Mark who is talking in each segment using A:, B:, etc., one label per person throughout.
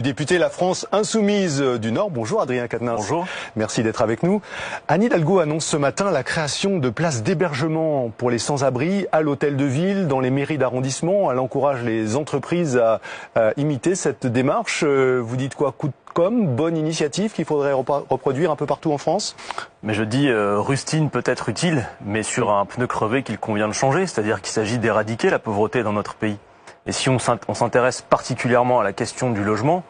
A: Député La France Insoumise du Nord. Bonjour Adrien Quatennens.
B: Bonjour.
A: Merci d'être avec nous. Anne Hidalgo annonce ce matin la création de places d'hébergement pour les sans-abri à l'hôtel de ville, dans les mairies d'arrondissement. Elle encourage les entreprises à imiter cette démarche. Vous dites quoi? Coup de com', bonne initiative qu'il faudrait reproduire un peu partout en France?
B: Mais je dis rustine peut être utile, mais sur un pneu crevé qu'il convient de changer. C'est-à-dire qu'il s'agit d'éradiquer la pauvreté dans notre pays. Et si on s'intéresse particulièrement à la question du logement,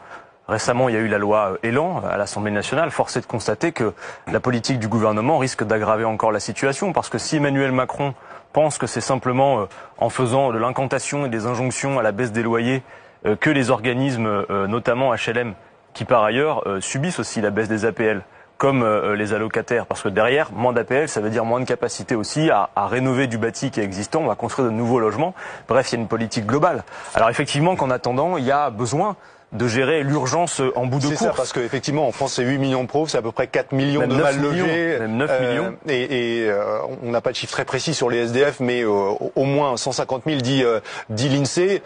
B: récemment il y a eu la loi Elan à l'Assemblée nationale, force est de constater que la politique du gouvernement risque d'aggraver encore la situation, parce que si Emmanuel Macron pense que c'est simplement en faisant de l'incantation et des injonctions à la baisse des loyers que les organismes, notamment HLM, qui par ailleurs subissent aussi la baisse des APL, comme les allocataires, parce que derrière, moins d'APL, ça veut dire moins de capacité aussi à rénover du bâti qui est existant, on va construire de nouveaux logements. Bref, il y a une politique globale. Alors effectivement, qu'en attendant, il y a besoin de gérer l'urgence en bout de course.
A: C'est ça, parce qu'effectivement, en France, c'est 8 millions de pauvres, c'est à peu près 4 millions même de mal logés.
B: Même 9 millions.
A: Et on n'a pas de chiffre très précis sur les SDF, mais au moins 150 000 dit l'INSEE.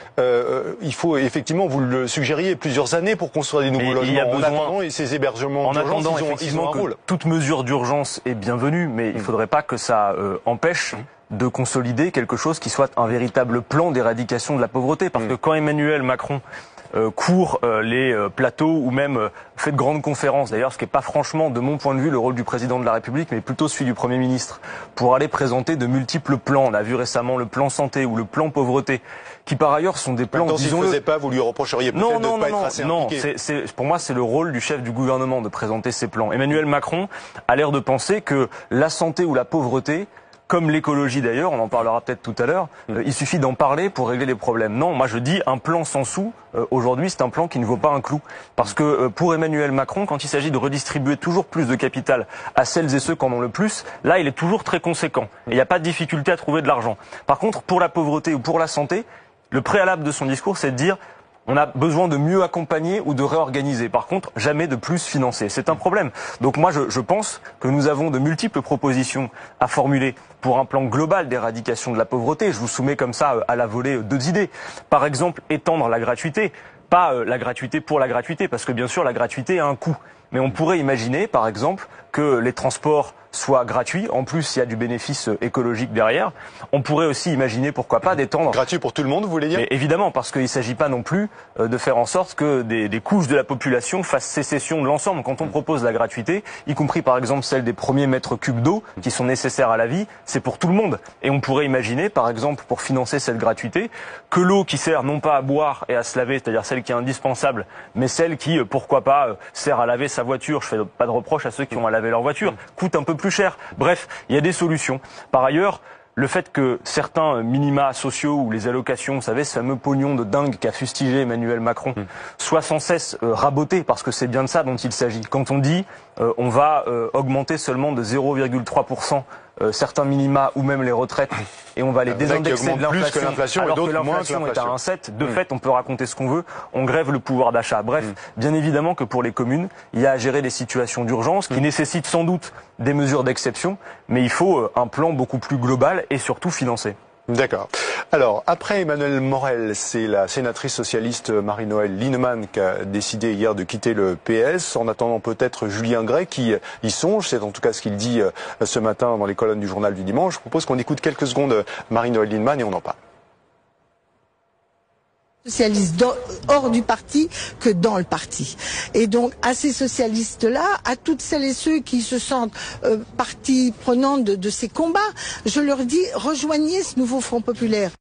A: Il faut effectivement, vous le suggériez, plusieurs années pour construire des nouveaux logements. En attendant, et ces hébergements d'urgence, ils ont un rôle.
B: Toute mesure d'urgence est bienvenue, mais il ne faudrait pas que ça empêche de consolider quelque chose qui soit un véritable plan d'éradication de la pauvreté. Parce que quand Emmanuel Macron court les plateaux ou même fait de grandes conférences, d'ailleurs ce qui n'est pas franchement de mon point de vue le rôle du président de la République, mais plutôt celui du Premier ministre, pour aller présenter de multiples plans. On a vu récemment le plan santé ou le plan pauvreté, qui par ailleurs sont des plans,
A: s'il ne faisait pas, vous lui reprocheriez peut-être de ne pas être assez impliqué.
B: Pour moi c'est le rôle du chef du gouvernement de présenter ces plans. Emmanuel Macron a l'air de penser que la santé ou la pauvreté, comme l'écologie d'ailleurs, on en parlera peut-être tout à l'heure, il suffit d'en parler pour régler les problèmes. Non, moi je dis un plan sans sous, aujourd'hui c'est un plan qui ne vaut pas un clou. Parce que pour Emmanuel Macron, quand il s'agit de redistribuer toujours plus de capital à celles et ceux qui en ont le plus, là il est toujours très conséquent. Et il n'y a pas de difficulté à trouver de l'argent. Par contre, pour la pauvreté ou pour la santé, le préalable de son discours c'est de dire on a besoin de mieux accompagner ou de réorganiser. Par contre, jamais de plus financer. C'est un problème. Donc moi, je pense que nous avons de multiples propositions à formuler pour un plan global d'éradication de la pauvreté. Je vous soumets comme ça à la volée 2 idées. Par exemple, étendre la gratuité. Pas la gratuité pour la gratuité, parce que bien sûr, la gratuité a un coût. Mais on pourrait imaginer, par exemple, que les transports soient gratuits. En plus, il y a du bénéfice écologique derrière. On pourrait aussi imaginer, pourquoi pas, d'étendre...
A: Gratuit pour tout le monde, vous voulez dire?
B: Mais évidemment, parce qu'il ne s'agit pas non plus de faire en sorte que des couches de la population fassent sécession de l'ensemble. Quand on propose la gratuité, y compris par exemple celle des premiers mètres cubes d'eau qui sont nécessaires à la vie, c'est pour tout le monde. Et on pourrait imaginer, par exemple, pour financer cette gratuité, que l'eau qui sert non pas à boire et à se laver, c'est-à-dire celle qui est indispensable, mais celle qui, pourquoi pas, sert à laver sa voiture, je fais pas de reproche à ceux qui ont à laver leur voiture, coûte un peu plus cher. Bref, il y a des solutions. Par ailleurs, le fait que certains minima sociaux ou les allocations, vous savez, ce fameux pognon de dingue qu'a fustigé Emmanuel Macron, soient sans cesse rabotés, parce que c'est bien de ça dont il s'agit. Quand on dit on va augmenter seulement de 0,3% certains minima ou même les retraites, et on va les désindexer de l'inflation, alors que l'inflation est à 1,7, de fait on peut raconter ce qu'on veut, on grève le pouvoir d'achat. Bref, bien évidemment que pour les communes, il y a à gérer des situations d'urgence qui nécessitent sans doute des mesures d'exception, mais il faut un plan beaucoup plus global et surtout financé.
A: D'accord. Alors, après Emmanuel Morel, c'est la sénatrice socialiste Marie-Noëlle Lienemann qui a décidé hier de quitter le PS. En attendant peut-être Julien Gray qui y songe, c'est en tout cas ce qu'il dit ce matin dans les colonnes du journal du dimanche. Je propose qu'on écoute quelques secondes Marie-Noëlle Lienemann et on en parle.
C: Socialistes hors du parti que dans le parti. Et donc à ces socialistes-là, à toutes celles et ceux qui se sentent partie prenante de ces combats, je leur dis rejoignez ce nouveau Front populaire.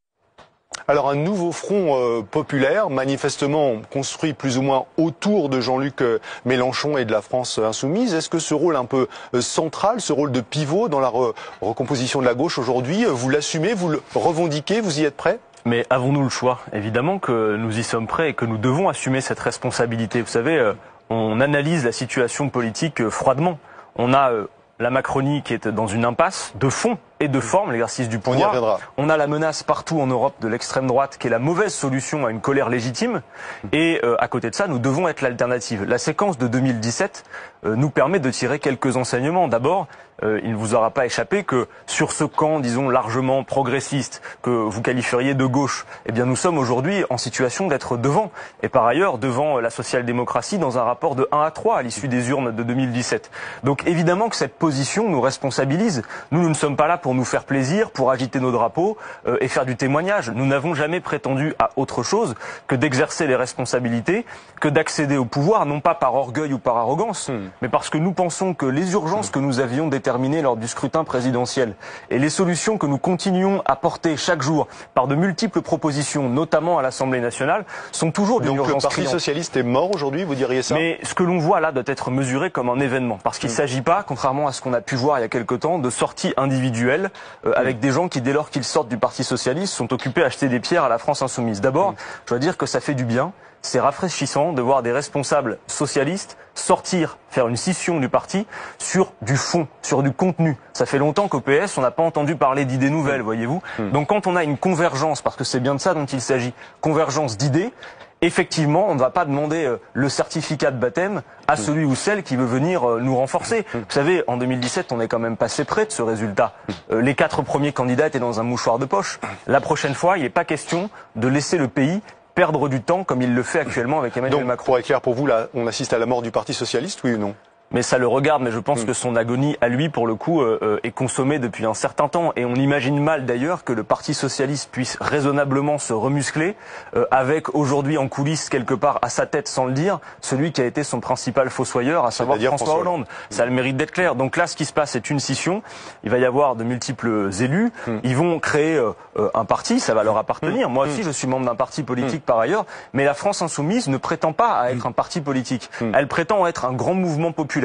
A: Alors un nouveau front populaire, manifestement construit plus ou moins autour de Jean-Luc Mélenchon et de la France insoumise. Est-ce que ce rôle un peu central, ce rôle de pivot dans la recomposition de la gauche aujourd'hui, vous l'assumez, vous le revendiquez, vous y êtes prêt ?
B: Mais avons-nous le choix? Évidemment que nous y sommes prêts et que nous devons assumer cette responsabilité. Vous savez, on analyse la situation politique froidement. On a la Macronie qui est dans une impasse de fond et de forme, l'exercice du pouvoir.
A: On y reviendra.
B: On a la menace partout en Europe de l'extrême droite qui est la mauvaise solution à une colère légitime. Et à côté de ça, nous devons être l'alternative. La séquence de 2017 nous permet de tirer quelques enseignements. D'abord, il ne vous aura pas échappé que sur ce camp, disons, largement progressiste, que vous qualifieriez de gauche, eh bien nous sommes aujourd'hui en situation d'être devant. Et par ailleurs, devant la social-démocratie dans un rapport de 1 à 3 à l'issue des urnes de 2017. Donc évidemment que cette position nous responsabilise. Nous ne sommes pas là pour nous faire plaisir, pour agiter nos drapeaux et faire du témoignage. Nous n'avons jamais prétendu à autre chose que d'exercer les responsabilités, que d'accéder au pouvoir, non pas par orgueil ou par arrogance, mais parce que nous pensons que les urgences que nous avions déterminées lors du scrutin présidentiel et les solutions que nous continuons à porter chaque jour par de multiples propositions, notamment à l'Assemblée nationale, sont toujours d'une urgence
A: criante. Donc le Parti socialiste est mort aujourd'hui, vous diriez ça?
B: Mais ce que l'on voit là doit être mesuré comme un événement, parce qu'il ne s'agit pas, contrairement à ce qu'on a pu voir il y a quelque temps, de sorties individuelles avec des gens qui, dès lors qu'ils sortent du Parti socialiste, sont occupés à acheter des pierres à la France insoumise. D'abord, je dois dire que ça fait du bien. C'est rafraîchissant de voir des responsables socialistes sortir, faire une scission du parti sur du fond, sur du contenu. Ça fait longtemps qu'au PS, on n'a pas entendu parler d'idées nouvelles, voyez-vous. Donc quand on a une convergence, parce que c'est bien de ça dont il s'agit, convergence d'idées, effectivement, on ne va pas demander le certificat de baptême à celui ou celle qui veut venir nous renforcer. Vous savez, en 2017, on est quand même passé près de ce résultat. Les 4 premiers candidats étaient dans un mouchoir de poche. La prochaine fois, il n'est pas question de laisser le pays perdre du temps comme il le fait actuellement avec Emmanuel Macron.
A: Pour être clair pour vous, là, on assiste à la mort du Parti socialiste, oui ou non?
B: Mais ça le regarde, mais je pense que son agonie, à lui, pour le coup, est consommée depuis un certain temps. Et on imagine mal, d'ailleurs, que le Parti socialiste puisse raisonnablement se remuscler, avec aujourd'hui en coulisses, quelque part, à sa tête, sans le dire, celui qui a été son principal fossoyeur, à savoir François Hollande. Ça a le mérite d'être clair. Donc là, ce qui se passe, c'est une scission. Il va y avoir de multiples élus. Ils vont créer un parti, ça va leur appartenir. Moi aussi, je suis membre d'un parti politique par ailleurs. Mais la France insoumise ne prétend pas à être un parti politique. Elle prétend être un grand mouvement populaire,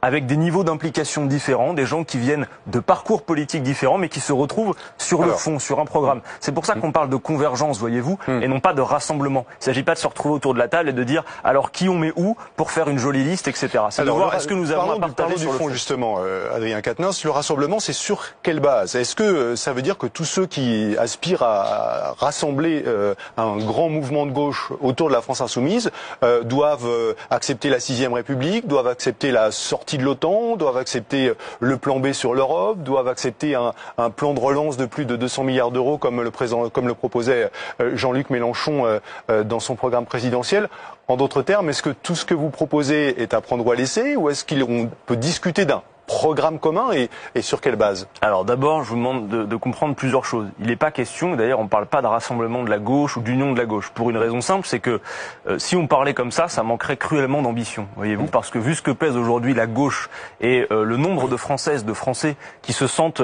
B: avec des niveaux d'implication différents, des gens qui viennent de parcours politiques différents, mais qui se retrouvent sur le fond, sur un programme. C'est pour ça qu'on parle de convergence, voyez-vous, et non pas de rassemblement. Il ne s'agit pas de se retrouver autour de la table et de dire alors qui on met où pour faire une jolie liste, etc. C'est de voir est-ce que nous avons à partager sur le fond.
A: Justement, Adrien Quatennens, le rassemblement, c'est sur quelle base? Est-ce que ça veut dire que tous ceux qui aspirent à rassembler un grand mouvement de gauche autour de la France insoumise doivent accepter la 6e République, doivent accepter la sortie de l'OTAN, doivent accepter le plan B sur l'Europe, doivent accepter un plan de relance de plus de 200 milliards d'euros comme le proposait Jean-Luc Mélenchon dans son programme présidentiel? En d'autres termes, est-ce que tout ce que vous proposez est à prendre ou à laisser, ou est-ce qu'on peut discuter d'un programme commun et sur quelle base?
B: Alors d'abord, je vous demande de comprendre plusieurs choses. Il n'est pas question, d'ailleurs on ne parle pas de rassemblement de la gauche ou d'union de la gauche, pour une raison simple, c'est que si on parlait comme ça manquerait cruellement d'ambition, voyez-vous, parce que vu ce que pèse aujourd'hui la gauche et le nombre de Françaises, de Français qui se sentent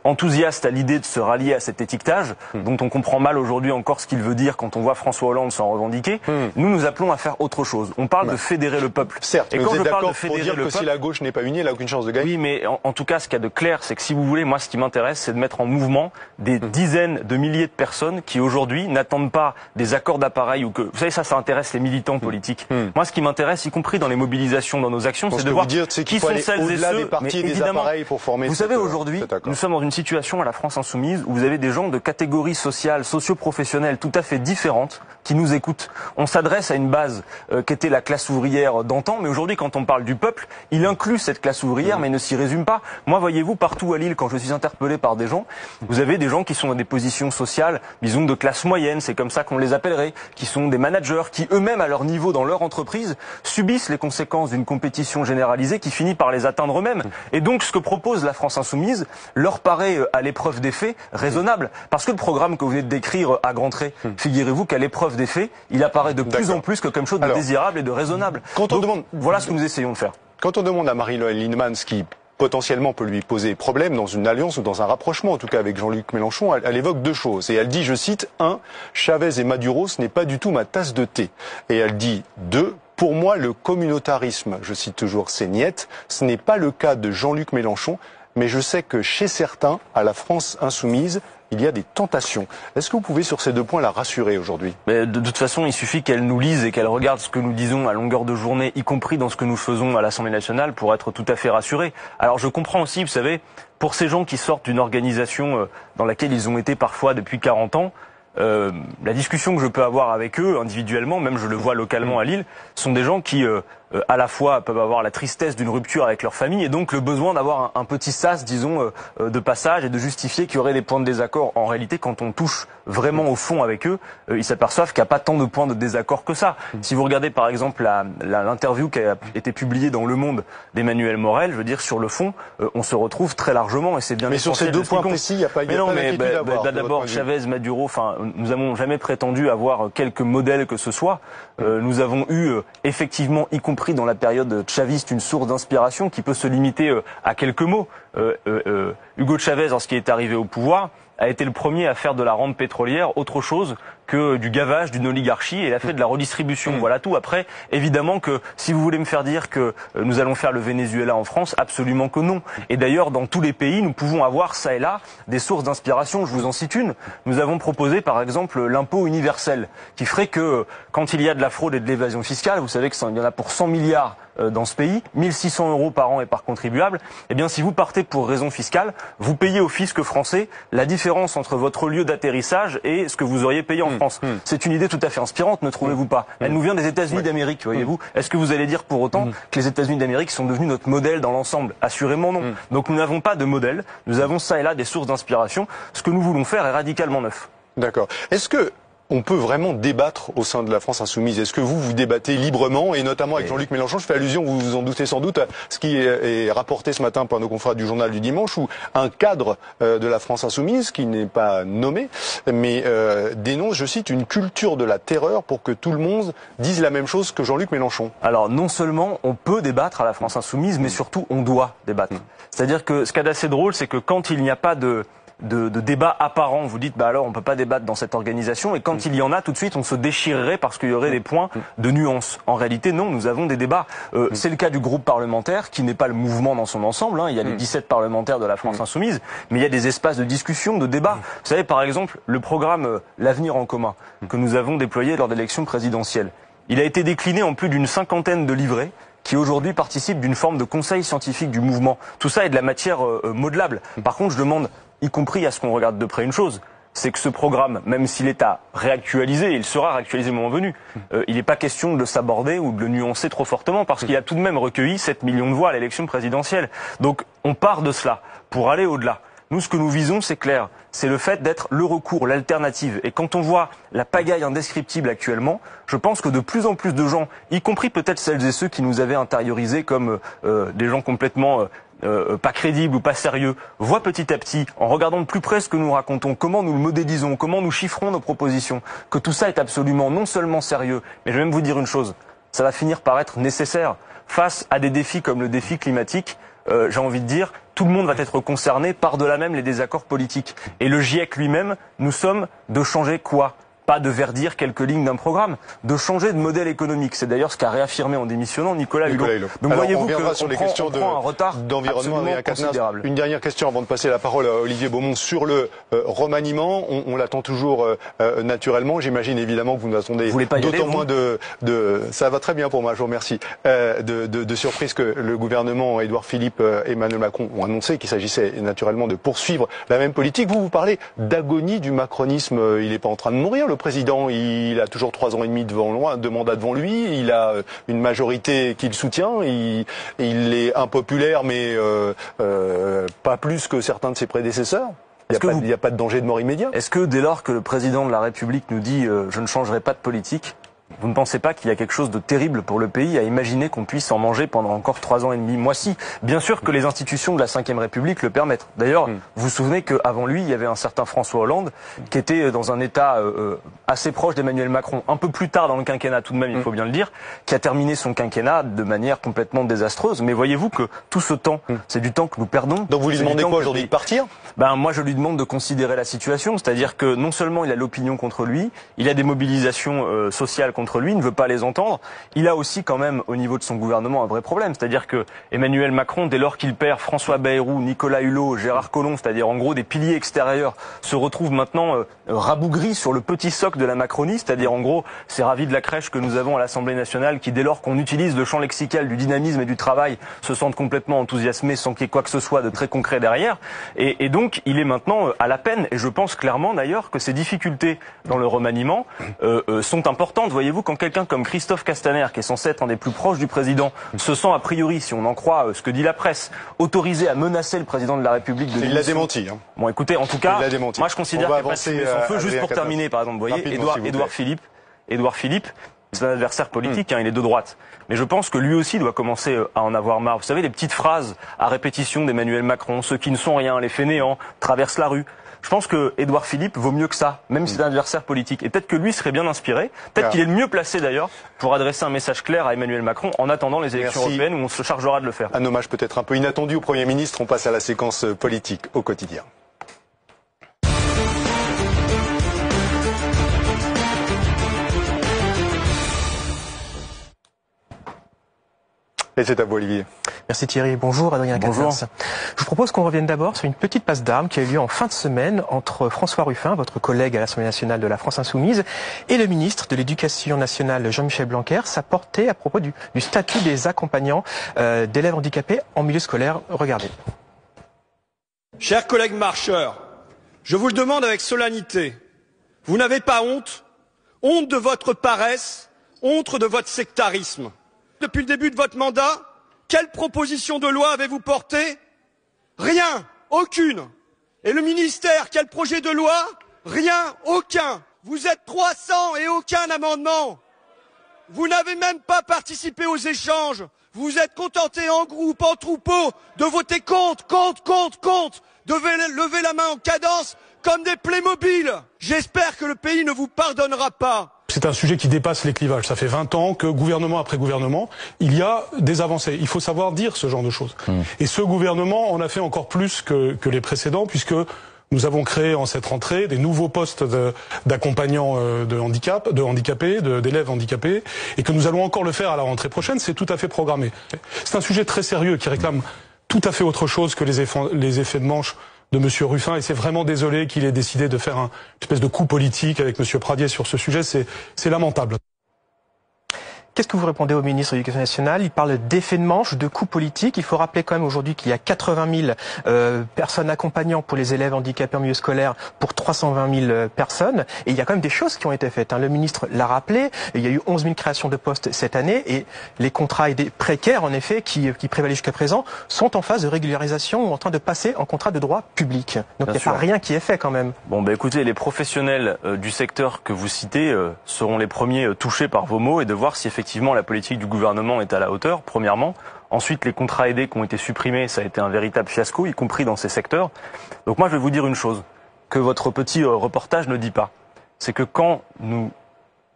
B: enthousiastes à l'idée de se rallier à cet étiquetage, dont on comprend mal aujourd'hui encore ce qu'il veut dire quand on voit François Hollande s'en revendiquer, nous appelons à faire autre chose. On parle de fédérer le peuple.
A: Certes,
B: et
A: mais
B: quand
A: vous êtes
B: je parle de
A: d'accord pour dire que si la gauche n'est pas unie, elle n'a aucune chance de gagner?
B: Oui, mais en tout cas, ce qu'il y a de clair, c'est que si vous voulez, moi, ce qui m'intéresse, c'est de mettre en mouvement des dizaines de milliers de personnes qui, aujourd'hui, n'attendent pas des accords d'appareil ou que... Vous savez, ça intéresse les militants politiques. Moi, ce qui m'intéresse, y compris dans les mobilisations, dans nos actions, c'est de voir qui sont celles et ceux...
A: des partis et des appareils pour former...
B: Vous savez, aujourd'hui, nous sommes dans une situation à la France insoumise où vous avez des gens de catégories sociales, socio-professionnelles tout à fait différentes qui nous écoutent. On s'adresse à une base qui était la classe ouvrière d'antan, mais aujourd'hui, quand on parle du peuple, il inclut cette classe ouvrière, mais ne s'y résume pas. Moi, voyez-vous, partout à Lille, quand je suis interpellé par des gens, vous avez des gens qui sont dans des positions sociales, disons de classe moyenne, c'est comme ça qu'on les appellerait, qui sont des managers, qui eux-mêmes, à leur niveau, dans leur entreprise, subissent les conséquences d'une compétition généralisée qui finit par les atteindre eux-mêmes. Et donc, ce que propose la France insoumise leur paraît, à l'épreuve des faits, raisonnable. Parce que le programme que vous venez de décrire à grands traits, figurez-vous qu'à l'épreuve des faits, il apparaît de plus en plus que comme chose de désirable et de raisonnable. Voilà ce que nous essayons de faire.
A: Quand on demande à Marie-Noëlle Lienemann ce qui potentiellement peut lui poser problème dans une alliance ou dans un rapprochement, en tout cas avec Jean-Luc Mélenchon, elle évoque 2 choses. Et elle dit, je cite, 1, Chavez et Maduro, ce n'est pas du tout ma tasse de thé. Et elle dit, 2, pour moi, le communautarisme, je cite toujours, c'est niette. Ce n'est pas le cas de Jean-Luc Mélenchon, mais je sais que chez certains, à la France insoumise, il y a des tentations. Est-ce que vous pouvez sur ces deux points la rassurer aujourd'hui?
B: Mais de toute façon, il suffit qu'elle nous lise et qu'elle regarde ce que nous disons à longueur de journée, y compris dans ce que nous faisons à l'Assemblée nationale, pour être tout à fait rassurée. Alors je comprends aussi, vous savez, pour ces gens qui sortent d'une organisation dans laquelle ils ont été parfois depuis 40 ans, la discussion que je peux avoir avec eux individuellement, même je le vois localement à Lille, sont des gens qui à la fois peuvent avoir la tristesse d'une rupture avec leur famille et donc le besoin d'avoir un petit sas, disons, de passage et de justifier qu'il y aurait des points de désaccord. En réalité, quand on touche vraiment au fond avec eux, ils s'aperçoivent qu'il n'y a pas tant de points de désaccord que ça. Si vous regardez par exemple l'interview qui a été publiée dans Le Monde d'Emmanuel Morel, je veux dire, sur le fond, on se retrouve très largement et c'est bien.
A: Mais sur ces deux points précis, il n'y a pas d'inquiétude à avoir.
B: D'abord, Chavez, Maduro, enfin, nous n'avons jamais prétendu avoir quelque modèle que ce soit. Nous avons eu effectivement, y compris dans la période chaviste, une source d'inspiration qui peut se limiter à quelques mots. Hugo Chavez, lorsqu'il est arrivé au pouvoir, a été le premier à faire de la rente pétrolière autre chose que du gavage d'une oligarchie, et il a fait de la redistribution. Voilà tout. Après, évidemment que si vous voulez me faire dire que nous allons faire le Venezuela en France, absolument que non. Et d'ailleurs, dans tous les pays, nous pouvons avoir ça et là des sources d'inspiration. Je vous en cite une. Nous avons proposé, par exemple, l'impôt universel, qui ferait que quand il y a de la fraude et de l'évasion fiscale, vous savez qu'il y en a pour 100 milliards dans ce pays, 1600 € par an et par contribuable, eh bien si vous partez pour raison fiscale, vous payez au fisc français la différence entre votre lieu d'atterrissage et ce que vous auriez payé en France. C'est une idée tout à fait inspirante, ne trouvez-vous pas? Elle nous vient des États-Unis d'Amérique, voyez-vous. Est-ce que vous allez dire pour autant que les États-Unis d'Amérique sont devenus notre modèle dans l'ensemble? Assurément non. Donc nous n'avons pas de modèle, nous avons ça et là des sources d'inspiration. Ce que nous voulons faire est radicalement neuf.
A: D'accord. Est-ce que on peut vraiment débattre au sein de la France insoumise? Est-ce que vous débattez librement, et notamment avec Jean-Luc Mélenchon? Je fais allusion, vous vous en doutez sans doute, à ce qui est rapporté ce matin par nos confrères du Journal du Dimanche, où un cadre de la France insoumise, qui n'est pas nommé, mais dénonce, je cite, une culture de la terreur pour que tout le monde dise la même chose que Jean-Luc Mélenchon.
B: Alors non seulement on peut débattre à la France insoumise, mais surtout on doit débattre. C'est-à-dire que ce qu'il y a d'assez drôle, c'est que quand il n'y a pas de débat apparent, vous dites bah alors on peut pas débattre dans cette organisation, et quand il y en a, tout de suite on se déchirerait parce qu'il y aurait des points de nuance. En réalité non, nous avons des débats. C'est le cas du groupe parlementaire qui n'est pas le mouvement dans son ensemble, il y a les 17 parlementaires de la France insoumise, mais il y a des espaces de discussion, de débat. Vous savez par exemple le programme L'avenir en commun que nous avons déployé lors de l'élection présidentielle. Il a été décliné en plus d'une 50aine de livrets qui aujourd'hui participent d'une forme de conseil scientifique du mouvement. Tout ça est de la matière modelable. Par contre, je demande, y compris à ce qu'on regarde de près une chose, c'est que ce programme, même s'il est à réactualiser, il sera réactualisé le moment venu, il n'est pas question de le saborder ou de le nuancer trop fortement, parce qu'il a tout de même recueilli 7 millions de voix à l'élection présidentielle. Donc on part de cela pour aller au-delà. Nous, ce que nous visons, c'est clair, c'est le fait d'être le recours, l'alternative. Et quand on voit la pagaille indescriptible actuellement, je pense que de plus en plus de gens, y compris peut-être celles et ceux qui nous avaient intériorisés comme des gens complètement pas crédibles ou pas sérieux, voient petit à petit, en regardant de plus près ce que nous racontons, comment nous le modélisons, comment nous chiffrons nos propositions, que tout ça est absolument non seulement sérieux, mais je vais même vous dire une chose, ça va finir par être nécessaire. Face à des défis comme le défi climatique, j'ai envie de dire, tout le monde va être concerné, par-delà même les désaccords politiques. Et le GIEC lui-même, nous sommes de changer quoi? Pas de verdir quelques lignes d'un programme, de changer de modèle économique. C'est d'ailleurs ce qu'a réaffirmé en démissionnant Nicolas Hulot. Donc voyez-vous qu'on prend un retard d'environnement considérable.
A: Une dernière question avant de passer la parole à Olivier Beaumont sur le remaniement. On l'attend toujours naturellement. J'imagine évidemment que vous nous attendez d'autant moins de... Ça va très bien pour moi, je vous remercie. De surprise que le gouvernement Édouard Philippe et Emmanuel Macron ont annoncé qu'il s'agissait naturellement de poursuivre la même politique. Vous parlez d'agonie du macronisme. Il n'est pas en train de mourir. Le président, il a toujours 3 ans et demi de mandat devant lui. Il a une majorité qui le soutient. Il est impopulaire, mais pas plus que certains de ses prédécesseurs. Il n'y a pas de danger de mort immédiat.
B: Est-ce que dès lors que le président de la République nous dit je ne changerai pas de politique, vous ne pensez pas qu'il y a quelque chose de terrible pour le pays à imaginer qu'on puisse en manger pendant encore 3 ans et demi? Moi si. Bien sûr que les institutions de la Ve République le permettent. D'ailleurs, vous vous souvenez qu'avant lui, il y avait un certain François Hollande qui était dans un état assez proche d'Emmanuel Macron. Un peu plus tard dans le quinquennat tout de même, il faut bien le dire, qui a terminé son quinquennat de manière complètement désastreuse. Mais voyez-vous que tout ce temps, c'est du temps que nous perdons.
A: Donc vous lui demandez quoi aujourd'hui? De partir?
B: Moi je lui demande de considérer la situation. C'est-à-dire que non seulement il a l'opinion contre lui, il a des mobilisations sociales contre contre lui, ne veut pas les entendre. Il a aussi quand même au niveau de son gouvernement un vrai problème, c'est-à-dire que Emmanuel Macron, dès lors qu'il perd François Bayrou, Nicolas Hulot, Gérard Collomb, c'est-à-dire en gros des piliers extérieurs, se retrouve maintenant rabougris sur le petit socle de la Macronie, c'est-à-dire en gros ces ravis de la crèche que nous avons à l'Assemblée nationale qui, dès lors qu'on utilise le champ lexical du dynamisme et du travail, se sentent complètement enthousiasmés sans qu'il y ait quoi que ce soit de très concret derrière. Et donc il est maintenant à la peine, et je pense clairement d'ailleurs que ces difficultés dans le remaniement sont importantes. Voyez-vous, quand quelqu'un comme Christophe Castaner, qui est censé être un des plus proches du président, se sent a priori, si on en croit ce que dit la presse, autorisé à menacer le président de la République de
A: Il l'a démenti. Hein.
B: Bon, écoutez, en tout cas, moi je considère qu'il n'y a pas de fumée sans feu. Juste pour terminer, par exemple, vous voyez, Édouard Philippe, c'est un adversaire politique, il est de droite. Mais je pense que lui aussi doit commencer à en avoir marre. Vous savez, les petites phrases à répétition d'Emmanuel Macron, ceux qui ne sont rien, les fainéants, traversent la rue. Je pense que Édouard Philippe vaut mieux que ça, même si c'est un adversaire politique. Et peut-être que lui serait bien inspiré, peut-être qu'il est le mieux placé d'ailleurs pour adresser un message clair à Emmanuel Macron en attendant les élections européennes où on se chargera de le faire.
A: Un hommage peut-être un peu inattendu au Premier ministre, on passe à la séquence politique au quotidien. Et c'est à vous, Olivier.
D: Merci Thierry. Bonjour Adrien Quatennens. Je vous propose qu'on revienne d'abord sur une petite passe d'armes qui a eu lieu en fin de semaine entre François Ruffin, votre collègue à l'Assemblée nationale de la France Insoumise, et le ministre de l'Éducation nationale Jean-Michel Blanquer. Ça portait à propos du statut des accompagnants d'élèves handicapés en milieu scolaire. Regardez.
E: Chers collègues marcheurs, je vous le demande avec solennité. Vous n'avez pas honte? Honte de votre paresse, honte de votre sectarisme. Depuis le début de votre mandat, quelle proposition de loi avez-vous porté? Rien, aucune. Et le ministère, quel projet de loi? Rien, aucun. Vous êtes 300 et aucun amendement. Vous n'avez même pas participé aux échanges. Vous êtes contentés en groupe, en troupeau, de voter contre, de lever la main en cadence comme des Playmobil. J'espère que le pays ne vous pardonnera pas.
F: C'est un sujet qui dépasse les clivages. Ça fait 20 ans que gouvernement après gouvernement, il y a des avancées. Il faut savoir dire ce genre de choses. Et ce gouvernement en a fait encore plus que les précédents, puisque nous avons créé en cette rentrée des nouveaux postes d'accompagnants d'élèves handicapés, et que nous allons encore le faire à la rentrée prochaine. C'est tout à fait programmé. C'est un sujet très sérieux qui réclame tout à fait autre chose que les effets de manche de Monsieur Ruffin, et c'est vraiment désolé qu'il ait décidé de faire une espèce de coup politique avec Monsieur Pradier sur ce sujet. C'est lamentable.
D: Qu'est-ce que vous répondez au ministre de l'Éducation nationale? Il parle d'effet de manche, de coups politiques. Il faut rappeler quand même aujourd'hui qu'il y a 80 000 personnes accompagnants pour les élèves handicapés en milieu scolaire pour 320 000 personnes. Et il y a quand même des choses qui ont été faites. Le ministre l'a rappelé. Il y a eu 11 000 créations de postes cette année. Et les contrats aidés précaires, en effet, qui prévalaient jusqu'à présent, sont en phase de régularisation ou en train de passer en contrat de droit public. Donc il n'y a pas rien qui est fait quand même.
B: Bon, écoutez, les professionnels du secteur que vous citez seront les premiers touchés par vos mots, et de voir si effectivement la politique du gouvernement est à la hauteur, premièrement. Ensuite, les contrats aidés qui ont été supprimés, ça a été un véritable fiasco, y compris dans ces secteurs. Donc moi, je vais vous dire une chose que votre petit reportage ne dit pas. C'est que quand nous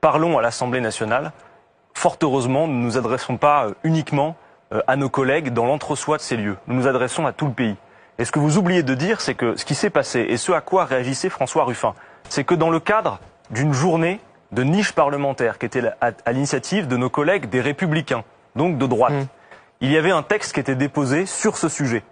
B: parlons à l'Assemblée nationale, fort heureusement, nous ne nous adressons pas uniquement à nos collègues dans l'entre-soi de ces lieux. Nous nous adressons à tout le pays. Et ce que vous oubliez de dire, c'est que ce qui s'est passé, et ce à quoi réagissait François Ruffin, c'est que dans le cadre d'une journée de niche parlementaire qui était à l'initiative de nos collègues des Républicains, donc de droite, il y avait un texte qui était déposé sur ce sujet.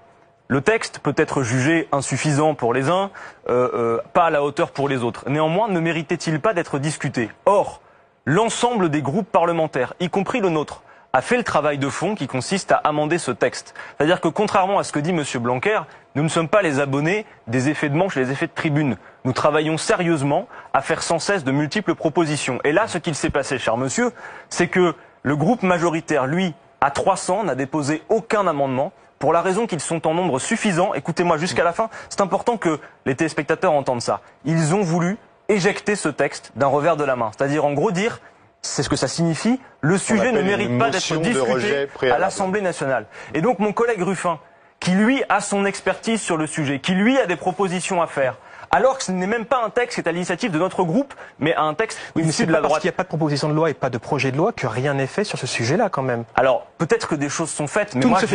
B: Le texte peut être jugé insuffisant pour les uns, pas à la hauteur pour les autres. Néanmoins, ne méritait-il pas d'être discuté? Or, l'ensemble des groupes parlementaires, y compris le nôtre, a fait le travail de fond qui consiste à amender ce texte. C'est-à-dire que contrairement à ce que dit M. Blanquer, nous ne sommes pas les abonnés des effets de manche et des effets de tribune. Nous travaillons sérieusement à faire sans cesse de multiples propositions. Et là, ce qu'il s'est passé, cher monsieur, c'est que le groupe majoritaire, lui, à 300, n'a déposé aucun amendement pour la raison qu'ils sont en nombre suffisant. Écoutez-moi jusqu'à la fin, c'est important que les téléspectateurs entendent ça. Ils ont voulu éjecter ce texte d'un revers de la main. C'est-à-dire, en gros, dire... C'est ce que ça signifie. Le sujet ne mérite pas d'être discuté à l'Assemblée nationale. Et donc mon collègue Ruffin, qui lui a son expertise sur le sujet, qui lui a des propositions à faire, alors que ce n'est même pas un texte qui est à l'initiative de notre groupe, mais un texte issu de la droite.
D: Parce qu'il n'y a pas de proposition de loi et pas de projet de loi que rien n'est fait sur ce sujet-là quand même.
B: Alors peut-être que des choses sont faites, mais moi je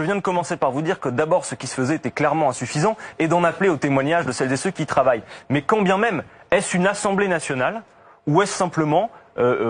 B: viens de commencer par vous dire que d'abord ce qui se faisait était clairement insuffisant, et d'en appeler au témoignage de celles et ceux qui y travaillent. Mais quand bien même, est-ce une Assemblée nationale ou est-ce simplement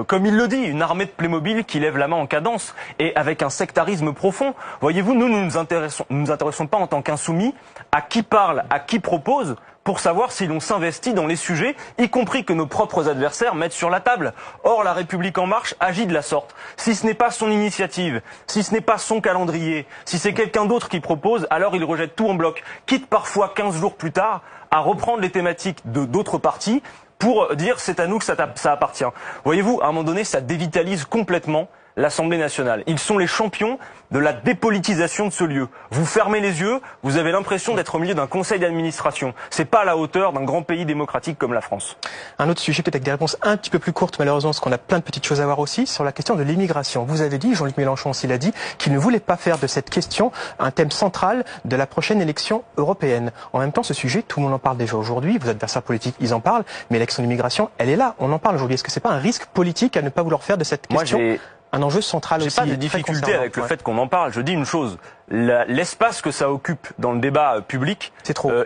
B: comme il le dit, une armée de Playmobil qui lève la main en cadence et avec un sectarisme profond. Voyez-vous, nous nous intéressons pas en tant qu'insoumis à qui parle, à qui propose, pour savoir si l'on s'investit dans les sujets, y compris que nos propres adversaires mettent sur la table. Or, la République en marche agit de la sorte. Si ce n'est pas son initiative, si ce n'est pas son calendrier, si c'est quelqu'un d'autre qui propose, alors il rejette tout en bloc, quitte parfois 15 jours plus tard à reprendre les thématiques d'autres partis pour dire c'est à nous que ça appartient. Voyez-vous, à un moment donné, ça dévitalise complètement l'Assemblée nationale. Ils sont les champions de la dépolitisation de ce lieu. Vous fermez les yeux, vous avez l'impression d'être au milieu d'un conseil d'administration. C'est pas à la hauteur d'un grand pays démocratique comme la France.
D: Un autre sujet, peut-être avec des réponses un petit peu plus courtes, malheureusement, parce qu'on a plein de petites choses à voir aussi, sur la question de l'immigration. Vous avez dit, Jean-Luc Mélenchon aussi l'a dit, qu'il ne voulait pas faire de cette question un thème central de la prochaine élection européenne. En même temps, ce sujet, tout le monde en parle déjà aujourd'hui, vos adversaires politiques, ils en parlent, mais l'élection de l'immigration, elle est là, on en parle aujourd'hui. Est-ce que c'est pas un risque politique à ne pas vouloir faire de cette question un enjeu central aussi?
B: J'ai pas de difficulté avec le fait qu'on en parle. Je dis une chose, l'espace que ça occupe dans le débat public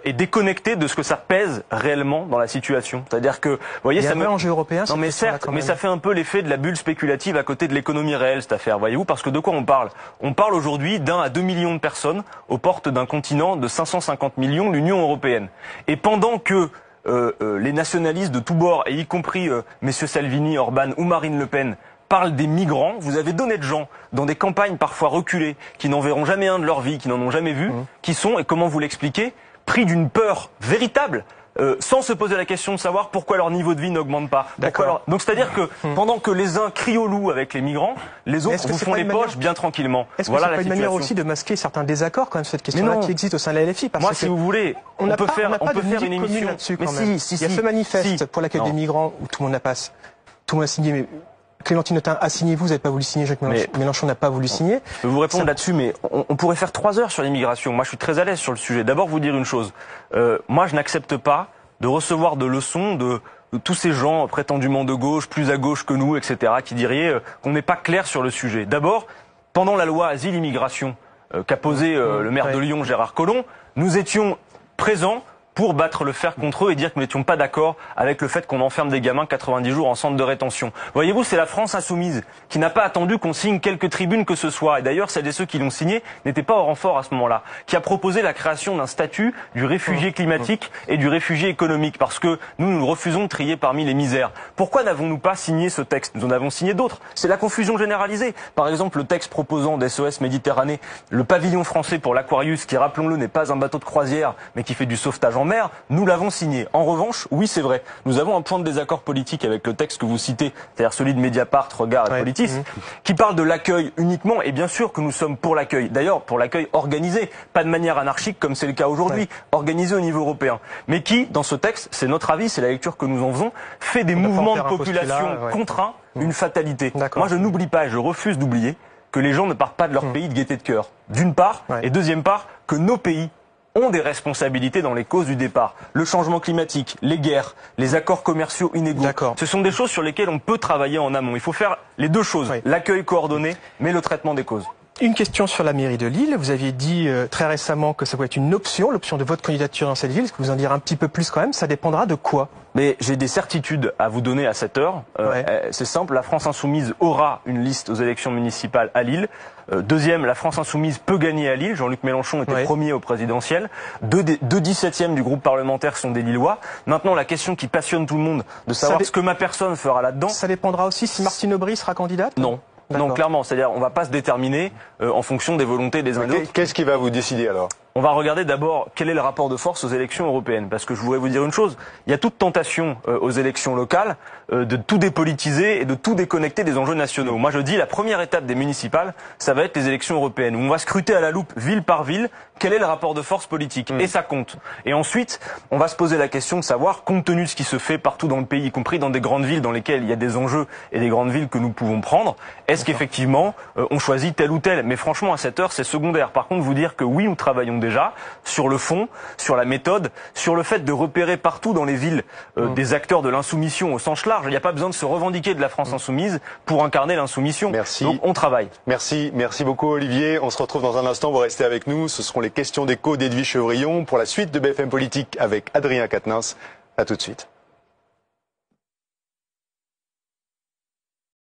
B: est déconnecté de ce que ça pèse réellement dans la situation. C'est-à-dire que, vous voyez,
D: il y a un vrai enjeu européen.
B: Non mais certes, mais ça fait un peu l'effet de la bulle spéculative à côté de l'économie réelle, cette affaire. Voyez-vous, parce que de quoi on parle? On parle aujourd'hui d'1 à 2 millions de personnes aux portes d'un continent de 550 millions, l'Union européenne. Et pendant que les nationalistes de tous bords, et y compris messieurs Salvini, Orban ou Marine Le Pen, parle des migrants, vous avez donné de gens dans des campagnes parfois reculées, qui n'en verront jamais un de leur vie, qui n'en ont jamais vu, qui sont, et comment vous l'expliquez, pris d'une peur véritable, sans se poser la question de savoir pourquoi leur niveau de vie n'augmente pas. Donc c'est-à-dire que pendant que les uns crient au loup avec les migrants, les autres vous font les poches bien tranquillement.
D: Est-ce que c'est pas une manière aussi de masquer certains désaccords quand même sur cette question-là qui existe au sein de la LFI?
B: Moi, si vous voulez, on peut faire une émission
D: là-dessus quand même. Il y a ce manifeste pour l'accueil des migrants où tout le monde a signé, mais Clémentine Autain a signé, vous n'avez pas voulu signer, Jacques Mélenchon n'a pas voulu signer.
B: Je vais vous répondre là-dessus, mais on pourrait faire 3 heures sur l'immigration. Moi, je suis très à l'aise sur le sujet. D'abord, vous dire une chose. Moi, je n'accepte pas de recevoir de leçons de tous ces gens prétendument de gauche, plus à gauche que nous, etc., qui diraient qu'on n'est pas clair sur le sujet. D'abord, pendant la loi Asile-Immigration qu'a posée le maire de Lyon, Gérard Collomb, nous étions présents pour battre le fer contre eux et dire que nous n'étions pas d'accord avec le fait qu'on enferme des gamins 90 jours en centre de rétention. Voyez-vous, c'est la France insoumise qui n'a pas attendu qu'on signe quelques tribunes que ce soit. Et d'ailleurs, celles et ceux qui l'ont signé n'étaient pas au renfort à ce moment-là. Qui a proposé la création d'un statut du réfugié climatique et du réfugié économique. Parce que nous refusons de trier parmi les misères. Pourquoi n'avons-nous pas signé ce texte? Nous en avons signé d'autres. C'est la confusion généralisée. Par exemple, le texte proposant d'SOS Méditerranée, le pavillon français pour l'Aquarius, qui, rappelons-le, n'est pas un bateau de croisière, mais qui fait du sauvetage en mer, nous l'avons signé. En revanche, oui, c'est vrai, nous avons un point de désaccord politique avec le texte que vous citez, c'est-à-dire celui de Mediapart, Regard et Politis, qui parle de l'accueil uniquement, et bien sûr que nous sommes pour l'accueil. D'ailleurs, pour l'accueil organisé, pas de manière anarchique comme c'est le cas aujourd'hui, organisé au niveau européen. Mais qui, dans ce texte, c'est notre avis, c'est la lecture que nous en faisons, fait des mouvements de population contraints une fatalité. Moi, je n'oublie pas et je refuse d'oublier que les gens ne partent pas de leur pays de gaieté de cœur. D'une part, et deuxième part, que nos pays ont des responsabilités dans les causes du départ. Le changement climatique, les guerres, les accords commerciaux inégaux. Ce sont des choses sur lesquelles on peut travailler en amont. Il faut faire les deux choses, l'accueil coordonné, mais le traitement des causes.
D: Une question sur la mairie de Lille. Vous aviez dit très récemment que ça pouvait être une option, l'option de votre candidature dans cette ville. Est-ce que vous en dire un petit peu plus quand même? Ça dépendra de quoi?
B: Mais j'ai des certitudes à vous donner à cette heure. C'est simple, la France Insoumise aura une liste aux élections municipales à Lille. Deuxième, la France Insoumise peut gagner à Lille. Jean-Luc Mélenchon était premier au présidentiel. Deux 17e du groupe parlementaire sont des Lillois. Maintenant, la question qui passionne tout le monde, de savoir ce que ma personne fera là-dedans.
D: Ça dépendra aussi si Martine Aubry sera candidate?
B: Non. Non, clairement, c'est-à-dire on va pas se déterminer en fonction des volontés des uns et des autres.
A: Qu'est-ce qui va vous décider alors?
B: On va regarder d'abord quel est le rapport de force aux élections européennes. Parce que je voudrais vous dire une chose, il y a toute tentation aux élections locales de tout dépolitiser et de tout déconnecter des enjeux nationaux. Moi je dis la première étape des municipales, ça va être les élections européennes, où on va scruter à la loupe, ville par ville, quel est le rapport de force politique. Et ça compte. Et ensuite, on va se poser la question de savoir, compte tenu de ce qui se fait partout dans le pays, y compris dans des grandes villes dans lesquelles il y a des enjeux et des grandes villes que nous pouvons prendre, est-ce qu'effectivement on choisit tel ou tel? Mais franchement, à cette heure, c'est secondaire. Par contre, vous dire que oui, nous travaillons déjà sur le fond, sur la méthode, sur le fait de repérer partout dans les villes des acteurs de l'insoumission au sens large. Il n'y a pas besoin de se revendiquer de la France insoumise pour incarner l'insoumission.
A: Merci.
B: Donc on travaille.
A: Merci beaucoup Olivier. On se retrouve dans un instant, vous restez avec nous. Ce seront les questions d'écho d'Edwige Chevrillon pour la suite de BFM Politique avec Adrien Quatennens. À tout de suite.